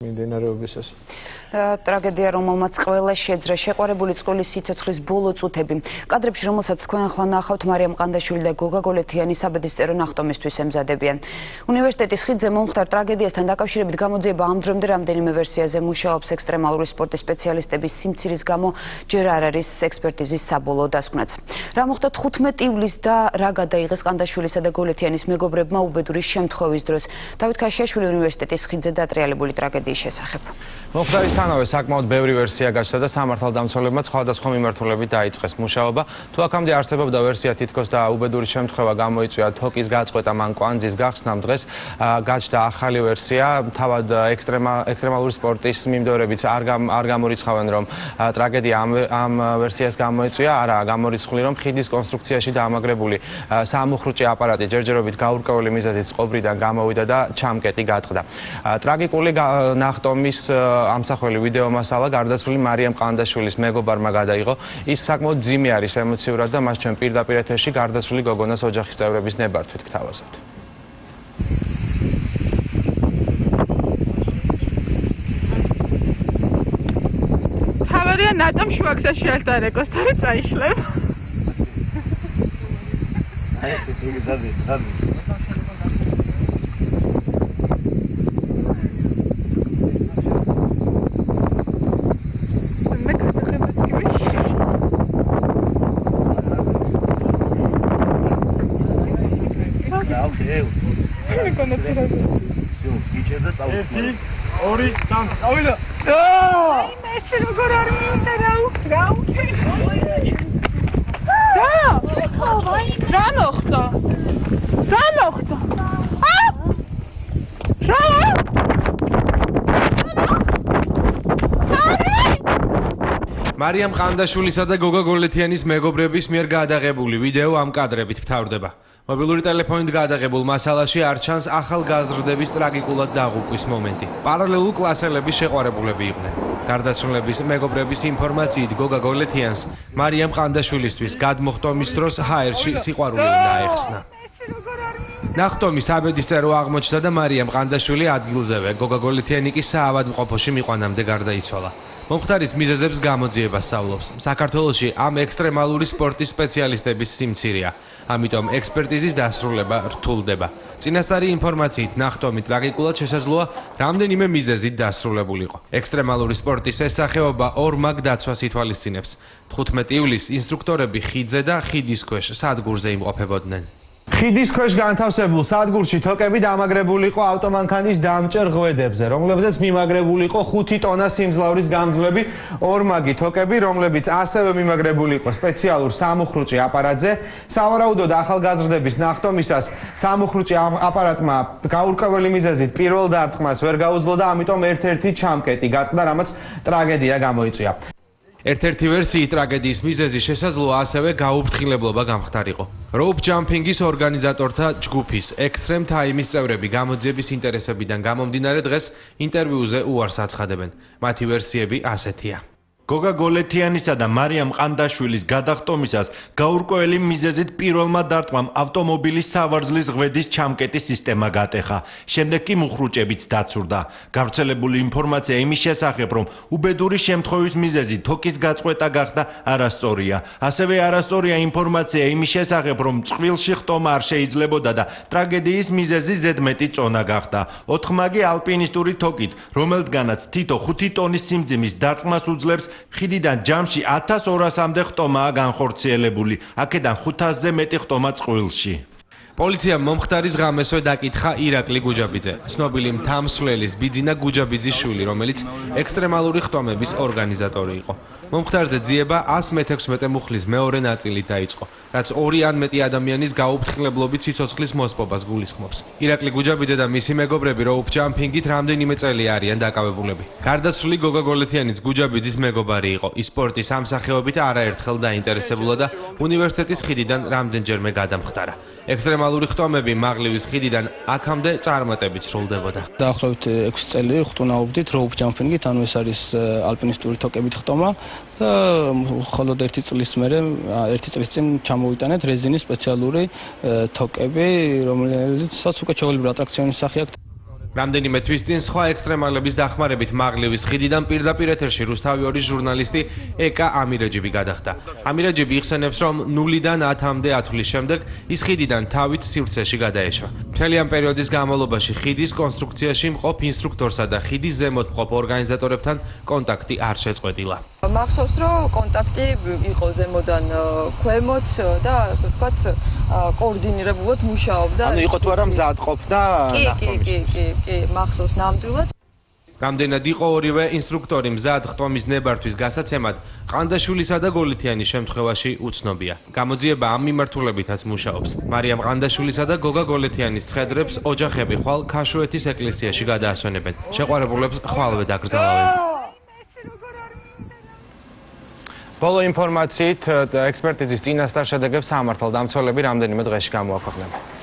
მიმდინარეობისას. ტრაგედია, რომელმაც ყველა შეძრა, შეყვარებული წყვილის სიცოცხლის ბოლო წუთები. კადრებში, რომელსაც თქვენ ახლა ნახავთ, მარიამ ყანდაშვილი და გოგა გოლეთიანი საბედისწერო ნახტომისთვის ემზადებიან. უნივერსიტეტის ხიდზე მომხდარ ტრაგედიასთან დაკავშირებით გამოძიება ამ დრომდე რამდენიმე ვერსიაზე მუშაობს ექსტრემალური სპორტის სპეციალისტების სიმცირის გამო ჯერ არ არის ექსპერტიზის საბოლოო დასკვნაც. რა მოხდა 15 ივლისს და რა გადაიღეს ყანდაშვილისა და გოლეთიანის მეგობრებმა უბედური შემთხვევის დროს. დავით ქაშიაშვილი უნივერსიტეტის ხიდზე დატრიალებული ტრაგედიის შესახებ. მოხდარისთანავე საკმაოდ ბევრი ვერსია გაჩნდა და სამართალდამცველებმა სხვადასხვა მიმართულებით დაიწყეს მუშაობა. თუ აქამდე არსებობდა ვერსია თითქოს და უბედური შემთხვევა გამოიწვია თოკის გაწყვეტამ ან კვანძის გახსნამ, დღეს გაჩნდა ახალი ვერსია. თავად ექსტრემალური სპორტის მიმდევრებიც არ გამორიცხავენ, რომ ტრაგედია ამ ვერსიას გამოიწვია, არაა გამორიცხული, რომ ხიდის კონსტრუქციაში დაამაგრებული სამუხრუჭე აპარატი ჯერჯერობით გაურკვეველი მიზეზით წყობრიდან გამოვიდა და ჩამკეტი გატყდა. ტრაგიკული ნახტომის ამსახველი ვიდეო მასალა გარდაცვლილი მარიამ ყანდაშვილის მეგობარმა გადაიღო. ის საკმაოდ მძიმე არის ემოციურად და მას ჩვენ პირდაპირ ეთერში გარდაცვლილი გოგონას ოჯახის წევრების ნებართვით გთავაზობთ. თავარია ნატომ შუაგზაში არ დარეკოს, თორე წაიშლებ. აი, ზადი. მარიამ ყანდაშვილისა და გოგა გოლეთიანის მეგობრების მიერ გადაღებული ვიდეო ამ კადრებით ფთავრდება. მობილური ტელეფონით გადაღებულ მასალაში არ ჩანს ახალგაზრდების ტრაგიკულად დაღუპვის მომენტი. პარალელურ კლასელების შეყვარებულები იყვნენ. გარდაცვლილების მეგობრების ინფორმაციით გოგა გოლეთიანს მარიამ ყანდაშვილისთვის გადმოხტომის დროს ჰაერში სიყვარული უნდა აეხსნა. ნახტომის საბედისწერო აღმოჩნდა და მარიამ ყანდაშვილი ადგილზევე, გოგა გოლეთიანი კი საავადმყოფოში მიყვანამდე გარდაიცვალა. მომხდარის მიზეზებს გამოძიება სწავლობს. საქართველოში ამ ექსტრემალური სპორტის სპეციალისტების სიმცირეა. ამიტომ ექსპერტიზის დასრულება რთულდება. წინასწარი ინფორმაციით ნახტომი ტრაგიკულად შესაძლოა რამდენიმე მიზეზით დასრულებულიყო. ექსტრემალური სპორტის ეს სახეობა ორ მაგ დაცვას ითვალისწინებს. 15 ივლისს ინსტრუქტორები ხიდზე და ხიდის ქვეშ სადგურზე იმყოფებოდნენ. ხიდის ქვეშ განთავსებულ სადგურში თოკები დამაგრებულიყო ავტომანქანის დამჭერ ღვედებზე, რომლებზეც მიმაგრებულიყო 5 ტონა სიმძლავრის გამძლები ორმაგი თოკები, რომლებიც ასევე მიმაგრებულიყო სპეციალურ სამუხრუჭე აპარატზე. სავარაუდოდ ახალგაზრდების ნახტომისას სამუხრუჭე აპარატმა გაურკვეველი მიზეზით პირველ დარტყმას ვერ გაუძლო და ამიტომ ერთ-ერთი ჩამკეტი გატყდა, რამაც ტრაგედია გამოიწვია. ერთ-ერთი ვერსიით ტრაგედიის მიზეზი შესაძლოა ასევე გაუფრთხილებლობა გამხდარიყო. Rope jumping-ის ორგანიზატორთა ჯგუფის Extreme Time-ის წევრები გამოძიების ინტერესებიდან გამომდინარე დღეს ინტერვიუზე უარს აცხადებენ. მათი ვერსიები ასეთია. გოგა გოლეთიანისა და მარიამ ყანდაშვილის გადახტომისას გაურკვეველი მიზეზით პირველმა დარტყმამ ავტომობილის სავარძლის ღვედის ჩამკეტის სისტემა გატეხა. შემდეგ კი მუხრუჭებიც დაცურდა. გავრცელებული ინფორმაცია იმის შესახებ, რომ უბედური შემთხვევის მიზეზით თოკის გაწყვეტა გახდა არასწორია. ასევე არასწორია ინფორმაცია იმის შესახებ, რომ წყვილში ხტომა არ შეიძლებოდა და ტრაგედიის მიზეზი ზედმეტი წონა გახდა. 4 მაგი ალპინისტური თოკით, რომელთგანაც თითო 5 ტონის სიმძიმის დარტყმას უძლებს, ხიდიდან ჯამში 1200-მდე ხტომაა განხორციელებული, აქედან 500-ზე მეტი ხტომა წყვილში. პოლიციამ მომხდარის ღამესვე დაკითხა ირაკლი გუჯაბიძე, ცნობილი მთამსვლელის ბიძინა გუჯაბიძის შვილი, რომელიც ექსტრემალური ხტომების ორგანიზატორი იყო. მომხდარზე ძიება 116 მუხლის მეორე ნაწილი დაიწყო, რაც 2 ან მეტი ადამიანის გაუფრთხილებლობით სიცოცხლის მოსპობას გულისხმობს. ირაკლი გუჯაბიძე და მისი მეგობრები rope jumping-ით რამდენიმე წელი არიან დაკავებულები. გარდაცვლილი გოგა გოლეთიანიც გუჯაბიძის მეგობარი იყო. ის სპორტის ამ სახეობით არაერთხელ დაინტერესებულა და უნივერსიტეტის ხიდიდან რამდენჯერმე გადამხდარა. ექსტრემალური ხტომები მაღლივის ხიდიდან აქამდე წარმატებით სრულდებოდა. დაახლოებით 6 წელი ხტუნაობდით rope jumping-ით, ანუ ეს არის ალპინისტური თოკებით ხტომა და მხოლოდ 1 წლის მერე 1 წლის წინ ჩამოვიტანეთ რეზინის სპეციალური თოკები, რომელიცაც უკვე ჩვეულებრივი ატრაქციონის სახე აქვს. რამდენიმე თვის წინ სხვა ექსტრემალების დახმარებით მაღლივის ხიდიდან პირდაპირ ეთერში რუსთავი 2-ის ჟურნალისტი ეკა ამირეჯიბი გადახდა. ამირეჯიბი იხსენებს, რომ 0-დან 10-მდე ათვლის შემდეგ ის ხიდიდან თავით სივრცეში გადაეშვა. მთელი ამ პერიოდის განმავლობაში ხიდის კონსტრუქციაში მყოფ ინსტრუქტორსა და ხიდის ზემოთ მყოფ ორგანიზატორებთან კონტაქტი არ შეწყვეტილა. მახსოვს, რომ კონტაქტი იყო ზემოდან ქვემოთ და ასე ვთქვათ, კოორდინირებულად მუშაობდა. ანუ იყო თუ არა მზადყოფნა კი, მახსოვს ნამდვილად. რამდენად იყო ორივე ინსტრუქტორი მზად ხტომის ნებართვის გასაცემად, ყანდაშვილისა და გოლითიანის შემთხვევაში უცნობია. გამოძიება ამ მიმართულებითაც მუშაობს. მარიამ ყანდაშვილისა და გოგა გოლითიანის ცხედრებს ოჯახები ხვალ ქაშუეთის ეკლესიაში გადაასვენებენ. შეყვარებულებს ხვალვე დაკრძალავენ. ბოლო ინფორმაციით ექსპერტიზის წინასწარ შედეგებს სამართალდამცველები რამდენიმე დღეში გამოაქვეყნებენ.